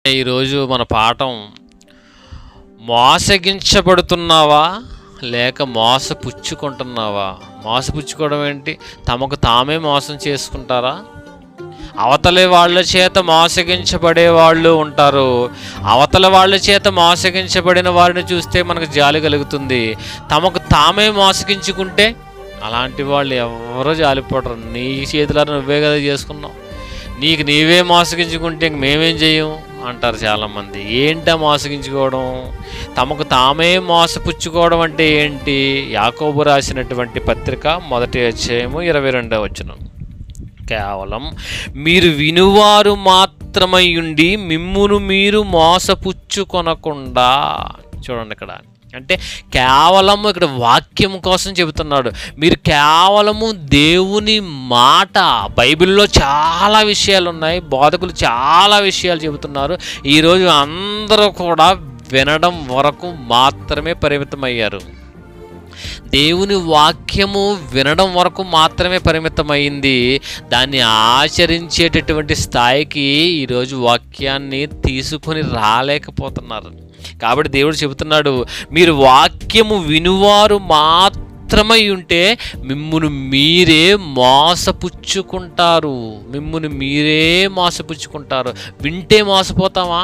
ఈరోజు మన పాఠం మోసగించబడుతున్నావా లేక మోసపుచ్చుకుంటున్నావా? మోసపుచ్చుకోవడం ఏంటి? తమకు తామే మోసం చేసుకుంటారా? అవతలి వాళ్ళ చేత మోసగించబడే వాళ్ళు ఉంటారు. అవతల వాళ్ళ చేత మోసగించబడిన వారిని చూస్తే మనకు జాలి కలుగుతుంది. తమకు తామే మోసగించుకుంటే అలాంటి వాళ్ళు ఎవరో జాలిపడరు. నీ చేతులారా నువ్వే కదా చేసుకున్నావు, నీకు నీవే మోసగించుకుంటే ఇంక మేమేం చేయము అంటారు చాలామంది. ఏంటా మోసగించుకోవడం? తమకు తామే మోసపుచ్చుకోవడం అంటే ఏంటి? యాకోబు రాసినటువంటి పత్రిక 1వ అధ్యాయము 22వ వచనం. కేవలం మీరు వినువారు మాత్రమై ఉండి మిమ్మును మీరు మోసపుచ్చుకొనకుండా. చూడండి, ఇక్కడ అంటే కేవలం ఇక్కడ వాక్యం కోసం చెబుతున్నాడు. మీరు కేవలము దేవుని మాట, బైబిల్లో చాలా విషయాలు ఉన్నాయి, బోధకులు చాలా విషయాలు చెబుతున్నారు. ఈరోజు అందరూ కూడా వినడం వరకు మాత్రమే పరిమితమయ్యారు. దేవుని వాక్యము వినడం వరకు మాత్రమే పరిమితమైంది. దాన్ని ఆచరించేటటువంటి స్థాయికి ఈరోజు వాక్యాన్ని తీసుకొని రాలేకపోతున్నారు. కాబట్టి దేవుడు చెబుతున్నాడు, మీరు వాక్యము వినువారు మాత్రమై ఉంటే మిమ్మును మీరే మోసపుచ్చుకుంటారు. మిమ్మును మీరే మోసపుచ్చుకుంటారు. వింటే మోసపోతామా?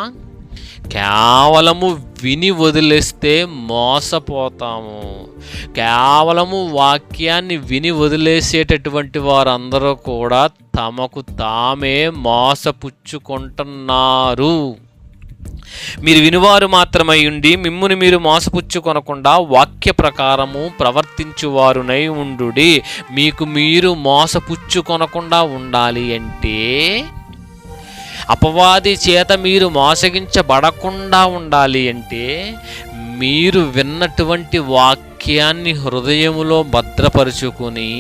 కేవలము విని వదిలేస్తే మోసపోతాము. కేవలము వాక్యాన్ని విని వదిలేసేటటువంటి వారందరూ కూడా తమకు తామే మోసపుచ్చుకుంటున్నారు. మీరు వినువారు మాత్రమై ఉండి మిమ్ముని మీరు మోసపుచ్చుకొనకుండా వాక్య ప్రకారము ప్రవర్తించువారునై ఉండుడి. మీకు మీరు మోసపుచ్చుకొనకుండా ఉండాలి అంటే, అపవాది చేత మీరు మోసగించబడకుండా ఉండాలి అంటే, మీరు విన్నటువంటి వాక్యాన్ని హృదయములో భద్రపరుచుకొని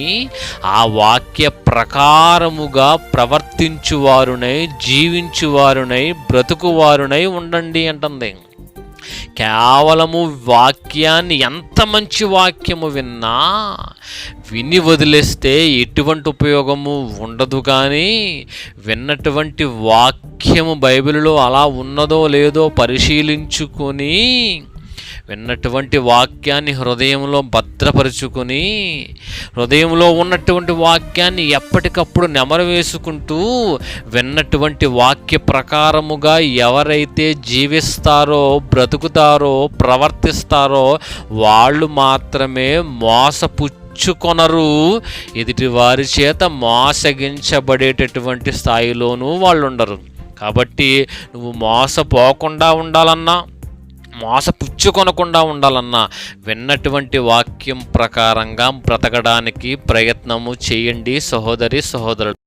ఆ వాక్య ప్రకారముగా ప్రవర్తించువారునై, జీవించువారునై, బ్రతుకువారునై ఉండండి అంటుంది. కేవలము వాక్యాన్ని, ఎంత మంచి వాక్యము విన్నా విని వదిలేస్తే ఎటువంటి ఉపయోగము ఉండదు. కానీ విన్నటువంటి వాక్యము బైబిల్లో అలా ఉన్నదో లేదో పరిశీలించుకొని, విన్నటువంటి వాక్యాన్ని హృదయంలో భద్రపరుచుకొని, హృదయంలో ఉన్నటువంటి వాక్యాన్ని ఎప్పటికప్పుడు నెమరు వేసుకుంటూ, విన్నటువంటి వాక్య ప్రకారముగా ఎవరైతే జీవిస్తారో, బ్రతుకుతారో, ప్రవర్తిస్తారో వాళ్ళు మాత్రమే మోసపుచ్చుకొనరు. ఎదుటి వారి చేత మోసగించబడేటటువంటి స్థాయిలోనూ వాళ్ళు ఉండరు. కాబట్టి నువ్వు మోసపోకుండా ఉండాలన్నా, మోసపుచ్చుకొనకుండా ఉండాలన్నా విన్నటువంటి వాక్యం ప్రకారంగా బ్రతకడానికి ప్రయత్నము చేయండి సహోదరి సహోదరుడు.